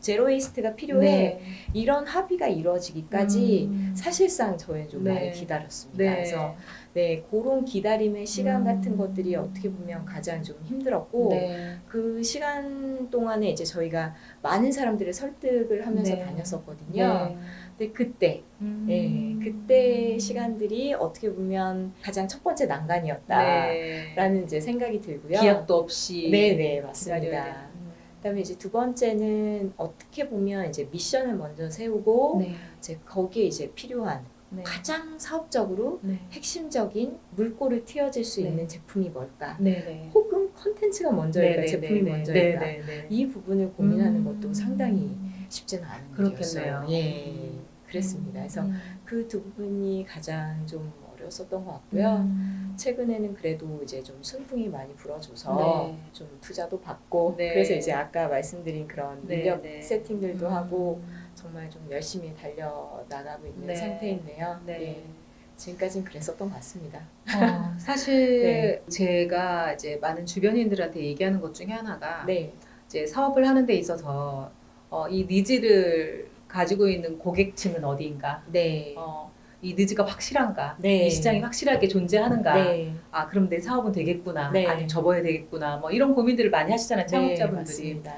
제로 웨이스트가 필요해. 네. 이런 합의가 이루어지기까지 사실상 저희는 좀 네. 많이 기다렸습니다. 네. 그래서 네, 그런 기다림의 시간 같은 음. 것들이 어떻게 보면 가장 좀 힘들었고 네. 그 시간 동안에 이제 저희가 많은 사람들을 설득을 하면서 네. 다녔었거든요. 네. 근데 그때 예, 그때 시간들이 어떻게 보면 가장 첫 번째 난간이었다라는 네. 이제 생각이 들고요. 기약도 없이 네네 기다려야 맞습니다. 되는. 그다음에 이제 두 번째는 어떻게 보면 이제 미션을 먼저 세우고 네. 이제 거기에 이제 필요한 네. 가장 사업적으로 네. 핵심적인 물꼬를 틔워질 수 네. 있는 제품이 뭘까? 네네. 혹은 컨텐츠가 먼저일까? 네네네. 제품이 먼저일까? 네네네. 이 부분을 고민하는 것도 상당히 쉽지는 않은 그렇겠네요. 일이었어요. 예, 그랬습니다. 그래서 음. 그 두 부분이 가장 좀 어려웠었던 것 같고요. 음. 최근에는 그래도 이제 좀 순풍이 많이 불어줘서 네. 좀 투자도 받고 네. 그래서 이제 아까 말씀드린 그런 네, 인력 네. 세팅들도 하고 정말 좀 열심히 달려 나가고 있는 네. 상태인데요. 네. 예, 지금까지는 그랬었던 것 같습니다. 사실 네. 제가 이제 많은 주변인들한테 얘기하는 것 중에 하나가 네, 이제 사업을 하는 데 있어서 이 니즈를 가지고 있는 고객층은 어디인가? 네, 이 니즈가 확실한가? 네. 이 시장이 확실하게 존재하는가? 네, 아, 그럼 내 사업은 되겠구나. 네. 아니면 접어야 되겠구나. 뭐 이런 고민들을 많이 하시잖아요, 네, 창업자분들이. 맞습니다.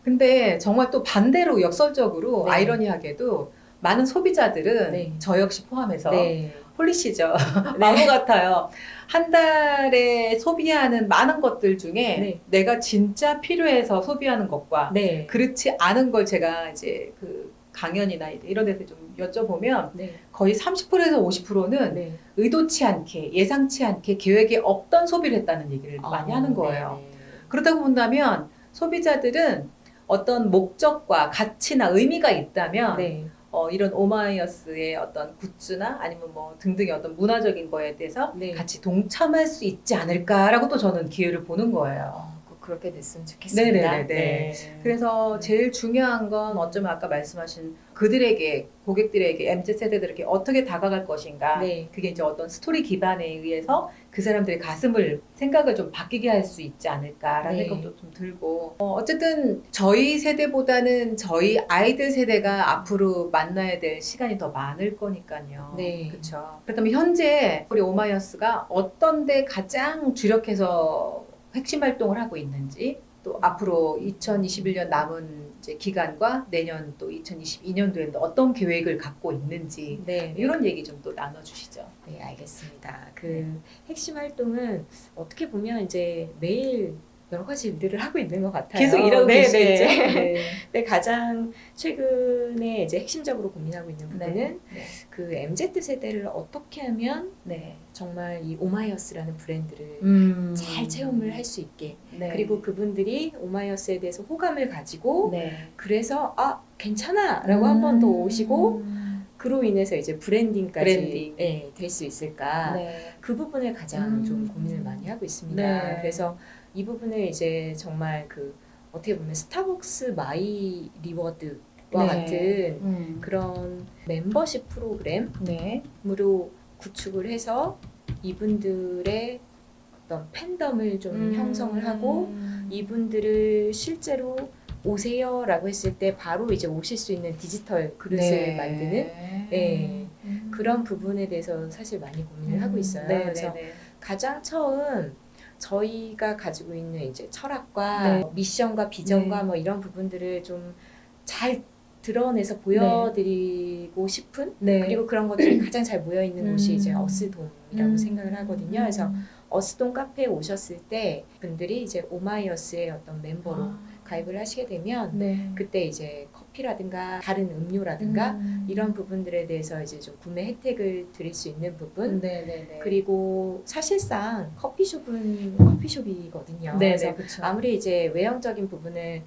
근데 정말 또 반대로 역설적으로 네. 아이러니하게도 많은 소비자들은 네. 저 역시 포함해서 네, 홀리시죠. 네. 바보 같아요. 한 달에 소비하는 많은 것들 중에 네. 내가 진짜 필요해서 소비하는 것과 네, 그렇지 않은 걸 제가 이제 그 강연이나 이런 데서 좀 여쭤보면 네, 거의 30%에서 50%는 네. 의도치 않게 예상치 않게 계획에 없던 소비를 했다는 얘기를 많이 하는 거예요. 네, 네. 그렇다고 본다면 소비자들은 어떤 목적과 가치나 의미가 있다면 네, 이런 오마이어스의 어떤 굿즈나 아니면 뭐 등등의 어떤 문화적인 거에 대해서 네. 같이 동참할 수 있지 않을까라고 또 저는 기회를 보는 거예요. 꼭 그렇게 됐으면 좋겠습니다. 네네네네. 그래서 제일 중요한 건 어쩌면 아까 말씀하신 그들에게 고객들에게 MZ세대들에게 어떻게 다가갈 것인가. 네. 그게 이제 어떤 스토리 기반에 의해서 그 사람들의 가슴을 생각을 좀 바뀌게 할 수 있지 않을까라는 네. 생각도 좀 들고 어쨌든 저희 세대보다는 저희 아이들 세대가 앞으로 만나야 될 시간이 더 많을 거니까요. 네. 그렇죠. 그렇다면 현재 우리 오마이어스가 어떤 데 가장 주력해서 핵심 활동을 하고 있는지 또 앞으로 2021년 남은 이제 기간과 내년 또 2022년도에는 어떤 계획을 갖고 있는지 네, 이런 얘기 좀 또 나눠주시죠. 네, 알겠습니다. 네. 핵심 활동은 어떻게 보면 이제 매일 여러 가지 일들을 하고 있는 것 같아요. 계속 일하고 네, 계시겠죠? 네. 네. 근데 가장 최근에 이제 핵심적으로 고민하고 있는 부분은 네. 그 MZ 세대를 어떻게 하면 네. 정말 이 오마이어스라는 브랜드를 잘 체험을 할 수 있게 네. 그리고 그분들이 오마이어스에 대해서 호감을 가지고 네. 그래서 괜찮아라고 한 번 더 오시고 그로 인해서 이제 브랜딩까지 브랜딩. 될 수 있을까 네. 그 부분을 가장 좀 고민을 많이 하고 있습니다. 네. 그래서 이 부분을 이제 정말 그 어떻게 보면 스타벅스 마이 리워드와 네. 같은 그런 멤버십 프로그램으로 네. 구축을 해서 이분들의 어떤 팬덤을 좀 형성을 하고 이분들을 실제로 오세요라고 했을 때 바로 이제 오실 수 있는 디지털 그릇을 만드는 그런 부분에 대해서 사실 많이 고민을 하고 있어요. 네. 그래서 네. 가장 처음 저희가 가지고 있는 이제 철학과 네. 미션과 비전과 네. 뭐 이런 부분들을 좀 잘 드러내서 보여드리고 싶은 네. 그리고 그런 것들이 가장 잘 모여 있는 곳이 이제 음. 어스돔이라고 생각을 하거든요. 그래서 어스돔 카페에 오셨을 때 분들이 이제 오마이어스의 어떤 멤버로 가입을 하시게 되면 네. 그때 이제 커피라든가 다른 음료라든가 이런 부분들에 대해서 이제 좀 구매 혜택을 드릴 수 있는 부분 네네네. 그리고 사실상 커피숍은 커피숍이거든요. 네네. 그래서 그렇죠. 아무리 이제 외형적인 부분을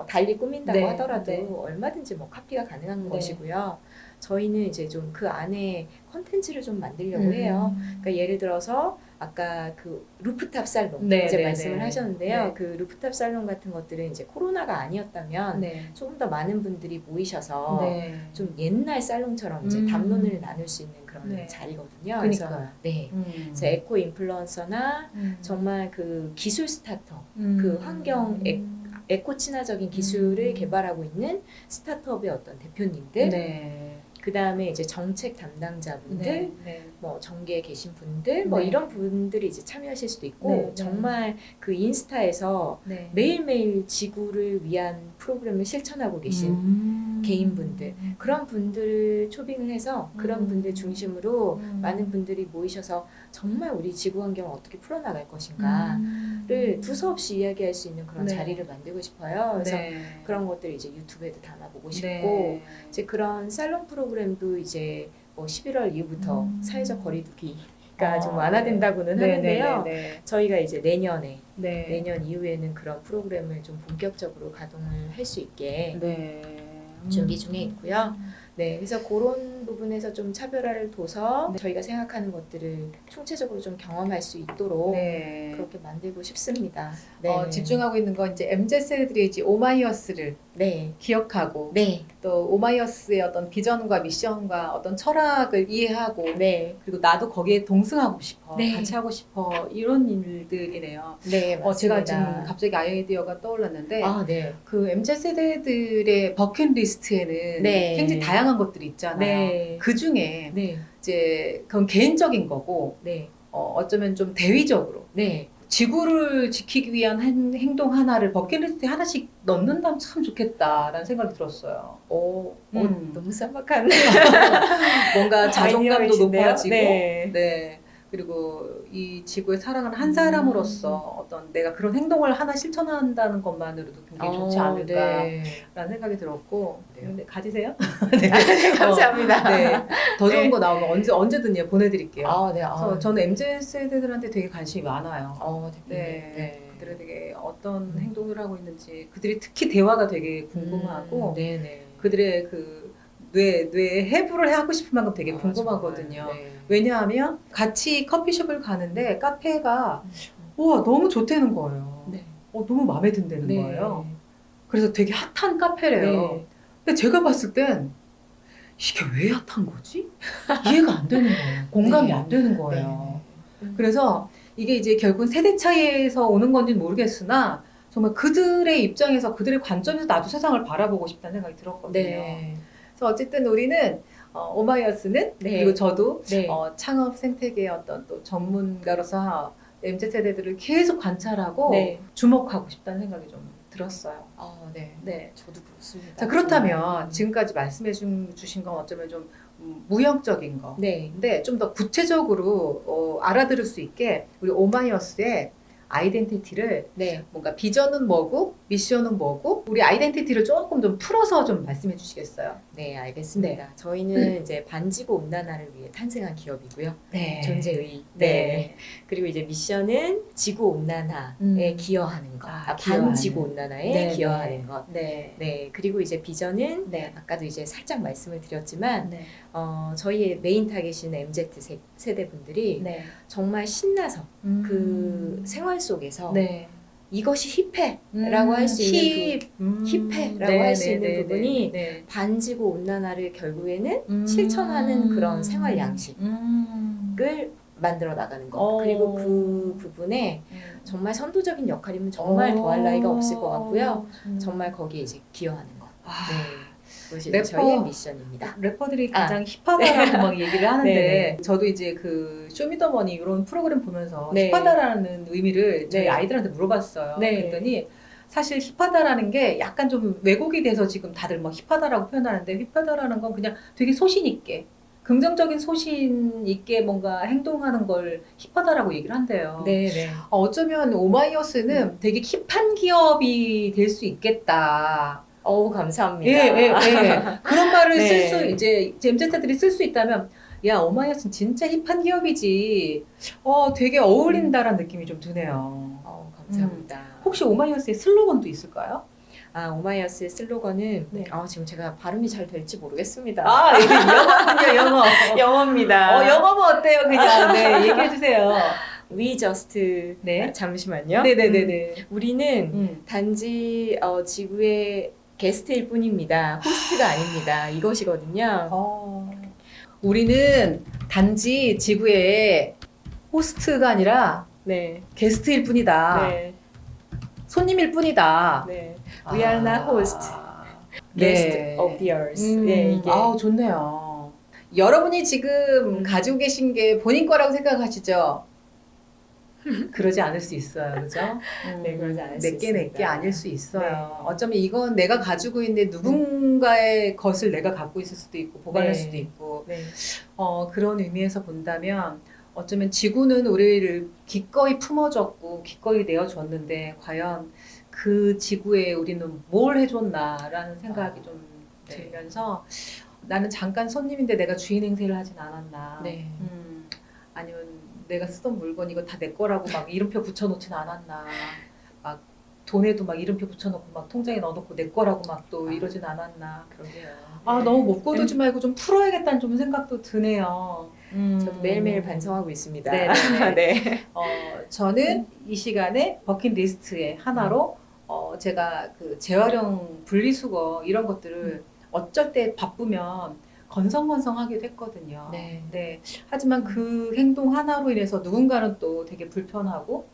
달리 꾸민다고 네, 하더라도 네. 얼마든지 뭐 카피가 가능한 네. 것이고요. 저희는 이제 좀 그 안에 컨텐츠를 좀 만들려고 해요. 그러니까 예를 들어서 아까 그 루프탑 살롱 네, 이제 네, 말씀을 네. 하셨는데요. 네. 그 루프탑 살롱 같은 것들은 이제 코로나가 아니었다면 네. 조금 더 많은 분들이 모이셔서 네. 좀 옛날 살롱처럼 이제 담론을 나눌 수 있는 그런 네. 자리거든요. 그래서 그러니까요. 네. 그래서 에코 인플루언서나 정말 그 기술 스타터 그 환경 에코 친화적인 기술을 개발하고 있는 스타트업의 어떤 대표님들, 네. 그 다음에 이제 정책 담당자분들, 네. 뭐 정계에 계신 분들, 뭐 네. 이런 분들이 이제 참여하실 수도 있고, 네, 네. 정말 그 인스타에서 네. 매일매일 지구를 위한 프로그램을 실천하고 계신 개인분들, 그런 분들을 초빙을 해서 그런 분들 중심으로 많은 분들이 모이셔서 정말 우리 지구 환경을 어떻게 풀어나갈 것인가를 두서없이 이야기할 수 있는 그런 네. 자리를 만들고 싶어요. 그래서 네. 그런 것들 이제 유튜브에도 담아보고 싶고, 네. 이제 그런 살롱 프로그램도 이제 뭐 11월 이후부터 사회적 거리두기가 좀 완화된다고는 하는데요. 네. 저희가 이제 내년 이후에는 그런 프로그램을 좀 본격적으로 가동을 할 수 있게 네. 준비 중에 있고요. 네, 그래서 그런 부분에서 좀 차별화를 둬서 저희가 생각하는 것들을 총체적으로 좀 경험할 수 있도록 네. 그렇게 만들고 싶습니다. 네. 집중하고 있는 건 이제 MZ 세대들이 이제 오마이어스를 네. 기억하고 네. 또 오마이어스의 어떤 비전과 미션과 어떤 철학을 이해하고 네. 그리고 나도 거기에 동승하고 싶어, 네. 같이 하고 싶어 이런 일들이네요. 네, 맞습니다. 제가 지금 갑자기 아이디어가 떠올랐는데 네. 그 MZ 세대들의 버킷리스트에는 네. 굉장히 다양한 것들이 있잖아요. 네. 그 중에 네. 이제 그건 개인적인 거고 네. 어쩌면 좀 대위적으로 네. 지구를 지키기 위한 행동 하나를 버킷리스트에 하나씩 넣는다면 참 좋겠다라는 생각이 들었어요. 너무 쌈박한 뭔가 자존감도 아이디어이신데요? 높아지고, 네. 네. 그리고 이 지구에 살아가는 한 사람으로서 어떤 내가 그런 행동을 하나 실천한다는 것만으로도 굉장히 좋지 않을까라는 네. 생각이 들었고, 네. 근데 가지세요? 네, 감사합니다. 네. 더 좋은 네. 거 나오면 언제든지 보내드릴게요. 네. 그래서 저는 MZ 세대들한테 되게 관심이 많아요. 네. 네. 그들이 되게 어떤 행동을 하고 있는지, 그들이 특히 대화가 되게 궁금하고, 네, 네. 그들의 그 뇌 해부를 하고 싶은 만큼 되게 궁금하거든요. 정말, 네. 왜냐하면 같이 커피숍을 가는데 카페가 우와 너무 좋다는 거예요. 네. 너무 마음에 든다는 네. 거예요. 그래서 되게 핫한 카페래요. 네. 근데 제가 봤을 땐 이게 왜 핫한 거지? 이해가 안 되는 거예요. 공감이 네. 안 되는 거예요. 네. 그래서 이게 이제 결국은 세대 차이에서 오는 건지는 모르겠으나 정말 그들의 입장에서 그들의 관점에서 나도 세상을 바라보고 싶다는 생각이 들었거든요. 네. 그래서 어쨌든 우리는 오마이어스는 네. 그리고 저도 네. 창업 생태계의 어떤 또 전문가로서 MZ 세대들을 계속 관찰하고 네. 주목하고 싶다는 생각이 좀 들었어요. 네. 네. 저도 그렇습니다. 자, 그렇다면 정말. 지금까지 말씀해 주신 건 어쩌면 좀 무형적인 거. 네. 근데 좀 더 구체적으로 알아들을 수 있게 우리 오마이어스의 아이덴티티를 네. 뭔가 비전은 뭐고 미션은 뭐고 우리 아이덴티티를 조금 좀 풀어서 좀 말씀해 주시겠어요? 네, 알겠습니다. 저희는 이제 반지구 온난화를 위해 탄생한 기업이고요. 네. 존재의. 네. 그리고 이제 미션은 지구 온난화에 기여하는 것. 기여하는. 반지구 온난화에 네, 기여하는 것. 네. 네. 그리고 이제 비전은 네. 아까도 이제 살짝 말씀을 드렸지만 네. 저희의 메인 타겟인 MZ 세대 분들이 네. 정말 신나서 그 생활 속에서 네. 이것이 힙해라고 할 수 있는 힙해라고 할 수 있는 부분이 반지구 온난화를 결국에는 실천하는 그런 생활 양식을 만들어 나가는 것. 그리고 그 부분에 정말 선도적인 역할이면 정말 더할 나위가 없을 것 같고요. 정말 거기에 이제 기여하는 것. 네. 그것이 래퍼, 저희의 미션입니다. 래퍼들이 가장 힙하다라고 막 얘기를 하는데 네네. 저도 이제 그 쇼미더머니 이런 프로그램 보면서 네. 힙하다라는 의미를 저희 네. 아이들한테 물어봤어요. 네. 그랬더니 사실 힙하다라는 게 약간 좀 왜곡이 돼서 지금 다들 막 힙하다라고 표현하는데 힙하다라는 건 그냥 되게 소신 있게 긍정적인 소신 있게 뭔가 행동하는 걸 힙하다라고 얘기를 한대요. 네. 어쩌면 오마이어스는 되게 힙한 기업이 될 수 있겠다. 감사합니다. 예. 그런 말을 네. 쓸 수 이제 MZ들이 쓸 수 있다면 야 오마이어스는 진짜 힙한 기업이지. 되게 어울린다라는 느낌이 좀 드네요. 감사합니다. 혹시 오마이어스의 슬로건도 있을까요? 오마이어스의 슬로건은 네. 지금 제가 발음이 잘 될지 모르겠습니다. 이게 영어군요, 영어. 영어입니다. 영어면 어때요, 그냥? 네, 얘기해 주세요. We just 네. 잠시만요. 네네네네. 우리는 단지 지구의 게스트일 뿐입니다. 호스트가 아닙니다. 이것이거든요. 우리는 단지 지구의 호스트가 아니라 네. 게스트일 뿐이다. 네. 손님일 뿐이다. 네. We are not host, guest of the earth. 네, 이게 아우 좋네요. 여러분이 지금 가지고 계신 게 본인 거라고 생각하시죠? 그러지 않을 수 있어요, 그죠? 네, 그러지 않을 수 내게 내게 있습니다. 아닐 수 있어요. 네. 어쩌면 이건 내가 가지고 있는 누군가의 것을 내가 갖고 있을 수도 있고 보관할 네. 수도 있고 네. 그런 의미에서 본다면 어쩌면 지구는 우리를 기꺼이 품어줬고 기꺼이 내어줬는데 과연 그 지구에 우리는 뭘 해줬나라는 생각이 좀 네. 들면서 나는 잠깐 손님인데 내가 주인 행세를 하진 않았나. 네. 아니면 내가 쓰던 물건 이거 다 내 거라고 막 이름표 붙여놓진 않았나. 막 돈에도 막 이름표 붙여놓고 막 통장에 넣어놓고 내 거라고 막 또 이러진 않았나. 그러게요. 아 너무 못 거두지 말고 좀 풀어야겠다는 좀 생각도 드네요. 저도 매일매일 반성하고 있습니다. 네네네. 네. 저는 이 시간에 버킷리스트의 하나로 제가 그 재활용 분리수거 이런 것들을 어쩔 때 바쁘면 건성건성하기도 했거든요. 네. 하지만 그 행동 하나로 인해서 누군가는 또 되게 불편하고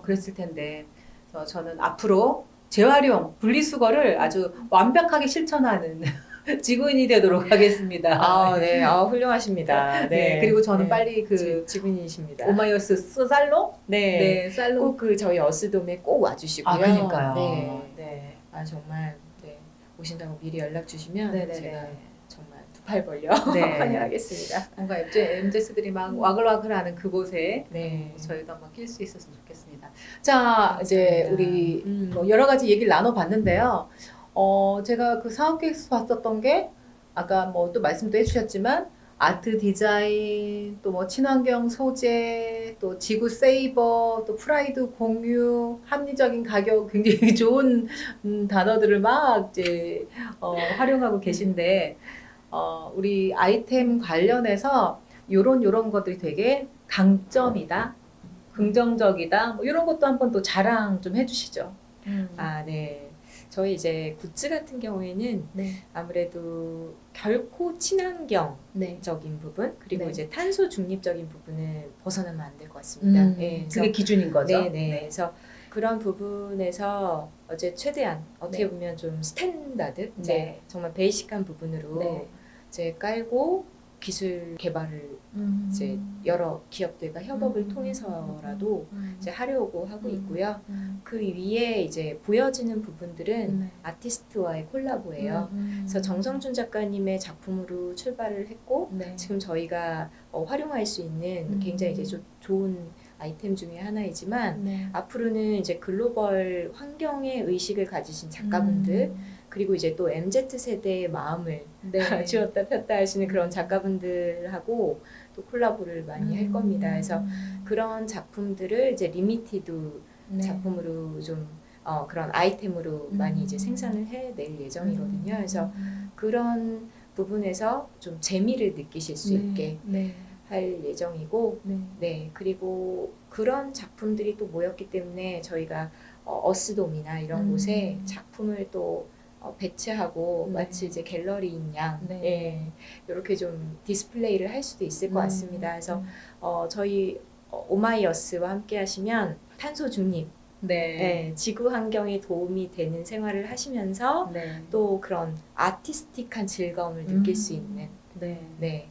그랬을 텐데 그래서 저는 앞으로 재활용 분리수거를 아주 완벽하게 실천하는 지구인이 되도록 하겠습니다. 아, 네. 아, 훌륭하십니다. 네. 그리고 저는 네. 빨리 그 지분이십니다. 오마이어스 살로 네. 살로 꼭 그 저희 어스돔에 꼭 와주시고요. 그러니까요. 네. 아, 정말 네. 오신다고 미리 연락 주시면 네네네. 제가 정말 두 팔 벌려 네. 환영하겠습니다. 뭔가 MZ들이 막 와글와글하는 그곳에 네. 저희도 한번 낄 수 있었으면 좋겠습니다. 자, 이제 우리 음. 뭐 여러 가지 얘기를 나눠봤는데요. 제가 그 사업계획서 봤었던 게 아까 뭐 또 말씀도 해주셨지만 아트 디자인, 또 뭐 친환경 소재, 또 지구 세이버, 또 프라이드 공유, 합리적인 가격 굉장히 좋은 단어들을 막 이제 활용하고 계신데 우리 아이템 관련해서 요런 것들이 되게 강점이다, 긍정적이다, 뭐 이런 것도 한번 또 자랑 좀 해주시죠. 아, 네. 저희 이제 굿즈 같은 경우에는 네. 아무래도 결코 친환경적인 네. 부분 그리고 네. 이제 탄소 중립적인 부분은 벗어나면 안 될 것 같습니다. 네, 그게 기준인 거죠. 네. 그래서 그런 부분에서 어제 최대한 어떻게 네. 보면 좀 스탠다드, 이제 네. 정말 베이직한 부분으로 네. 이제 깔고 기술 개발을 이제 여러 기업들과 협업을 통해서라도 이제 하려고 하고 있고요. 그 위에 이제 보여지는 부분들은 아티스트와의 콜라보예요. 그래서 정성준 작가님의 작품으로 출발을 했고 네. 지금 저희가 활용할 수 있는 굉장히 이제 좋은 아이템 중에 하나이지만 네. 앞으로는 이제 글로벌 환경의 의식을 가지신 작가분들 그리고 이제 또 MZ 세대의 마음을 네. 쥐었다 폈다 하시는 그런 작가분들하고 또 콜라보를 많이 할 겁니다. 그래서 그런 작품들을 이제 리미티드 네. 작품으로 좀 그런 아이템으로 많이 이제 생산을 해낼 예정이거든요. 그래서 그런 부분에서 좀 재미를 느끼실 수 있게 네. 할 예정이고 네. 네, 그리고 그런 작품들이 또 모였기 때문에 저희가 어스돔이나 이런 곳에 작품을 또 배치하고 네. 마치 이제 갤러리인 양 네. 예, 이렇게 좀 디스플레이를 할 수도 있을 것 같습니다. 그래서 저희 오마이어스와 함께 하시면 탄소 중립, 네. 예, 지구 환경에 도움이 되는 생활을 하시면서 네. 또 그런 아티스틱한 즐거움을 느낄 수 있는 네. 네,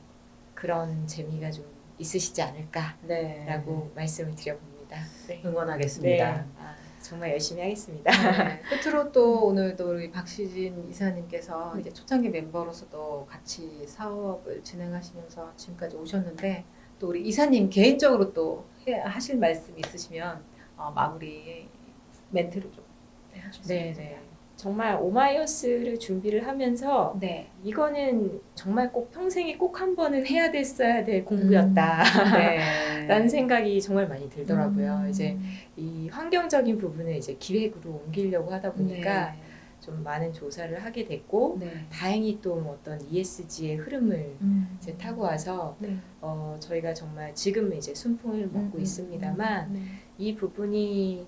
그런 재미가 좀 있으시지 않을까라고 네. 말씀을 드려봅니다. 네. 응원하겠습니다. 네. 아, 정말 열심히 하겠습니다. 네. 끝으로 또 오늘도 우리 박시진 이사님께서 이제 초창기 멤버로서도 같이 사업을 진행하시면서 지금까지 오셨는데 또 우리 이사님 개인적으로 또 하실 말씀 있으시면 마무리 멘트로 좀 해주세요. 네. 정말 오마이어스를 준비를 하면서 네. 이거는 정말 꼭 평생에 꼭 한 번은 해야 됐어야 될 공부였다. 네. 라는 생각이 정말 많이 들더라고요. 이제 이 환경적인 부분을 이제 기획으로 옮기려고 하다 보니까 좀 많은 조사를 하게 됐고 네. 다행히 또 어떤 ESG의 흐름을 이제 타고 와서 네. 저희가 정말 지금은 이제 순풍을 먹고 있습니다만 네. 이 부분이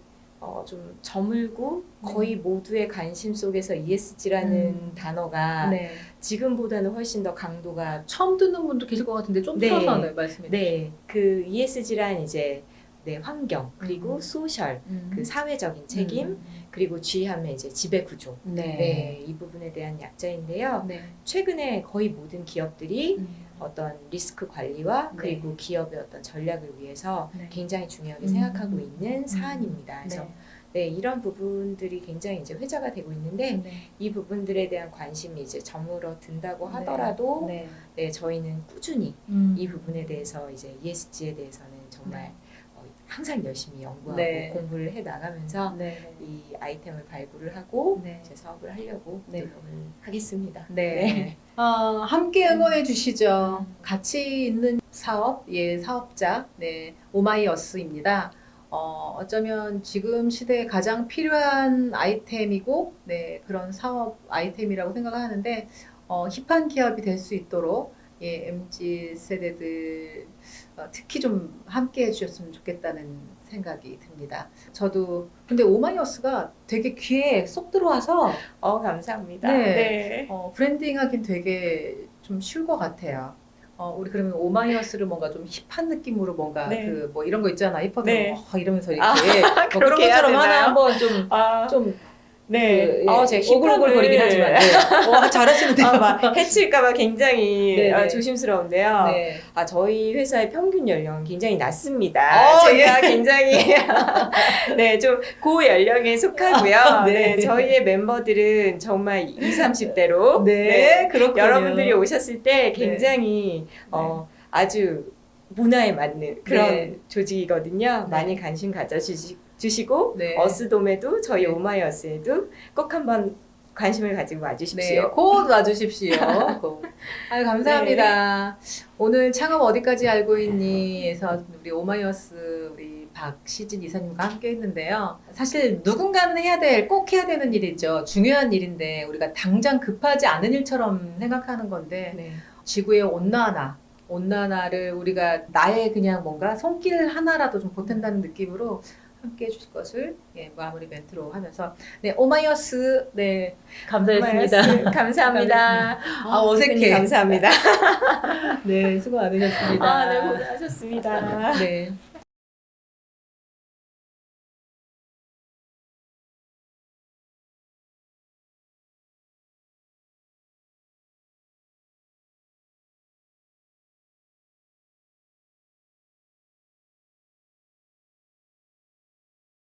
좀 저물고 거의 모두의 관심 속에서 ESG라는 단어가 네. 지금보다는 훨씬 더 강도가 처음 듣는 분도 계실 것 같은데 좀 네. 풀어서 말씀해 주세요. 네, 그 ESG란 이제 네, 환경 그리고 소셜 그 사회적인 책임 음. 그리고 G 하면 이제 지배 구조 네. 네, 이 부분에 대한 약자인데요. 네. 최근에 거의 모든 기업들이 음. 어떤 리스크 관리와 네. 그리고 기업의 어떤 전략을 위해서 네. 굉장히 중요하게 음. 생각하고 있는 사안입니다. 그래서 네. 네, 이런 부분들이 굉장히 이제 회자가 되고 있는데 네. 이 부분들에 대한 관심이 이제 저물어 든다고 하더라도 네. 네, 저희는 꾸준히 음. 이 부분에 대해서 이제 ESG에 대해서는 정말 네. 항상 열심히 연구하고 네. 공부를 해 나가면서 네. 이 아이템을 발굴을 하고 네. 제 사업을 하려고 네. 노력을 하겠습니다. 네. 함께 응원해 주시죠. 가치 있는 사업, 예, 사업자, 네, 오마이어스입니다. 어쩌면 지금 시대에 가장 필요한 아이템이고, 네, 그런 사업 아이템이라고 생각하는데, 힙한 기업이 될 수 있도록, 예, MZ 세대들, 특히 좀 함께 해주셨으면 좋겠다는 생각이 듭니다. 저도, 근데 오마이어스가 되게 귀에 쏙 들어와서, 감사합니다. 네. 네. 브랜딩 하긴 되게 좀 쉬울 것 같아요. 우리 그러면 오마이어스를 뭔가 좀 힙한 느낌으로 뭔가 네. 그 뭐 이런 거 있잖아. 힙하게 네. 이러면서 이렇게 뭐 그런 그렇게 해야 것처럼 하나 되나요? 한번 좀 아, 네. 제가 오글오글거리긴 하지만 네. 잘하시는데요. 막 해칠까봐 굉장히 네네. 조심스러운데요. 네. 저희 회사의 평균 연령은 굉장히 낮습니다. 예. 제가 굉장히 네, 좀 고연령에 속하고요. 네. 네, 저희의 멤버들은 정말 20, 30대로 네, 그렇군요. 여러분들이 오셨을 때 굉장히 아주 문화에 맞는 그런 네. 조직이거든요. 네. 많이 관심 가져주시고 네. 어스돔에도 저희 네. 오마이어스에도 꼭 한번 관심을 가지고 네, 와주십시오. 곧 와주십시오. 아유, 감사합니다. 오늘 창업 어디까지 알고 있니?에서 우리 오마이어스 우리 박시진 이사님과 함께 했는데요. 사실 누군가는 꼭 해야 되는 일이죠. 중요한 일인데 우리가 당장 급하지 않은 일처럼 생각하는 건데 네. 지구의 온난화를 우리가 나의 그냥 뭔가 손길 하나라도 좀 보탠다는 느낌으로 함께 해주실 것을 마무리 멘트로 하면서 네, 오마이어스 네, 감사했습니다. 오마이어스, 감사합니다. 어색해. 대표님 감사합니다. 네, 수고 많으셨습니다. 네, 고생하셨습니다. 네.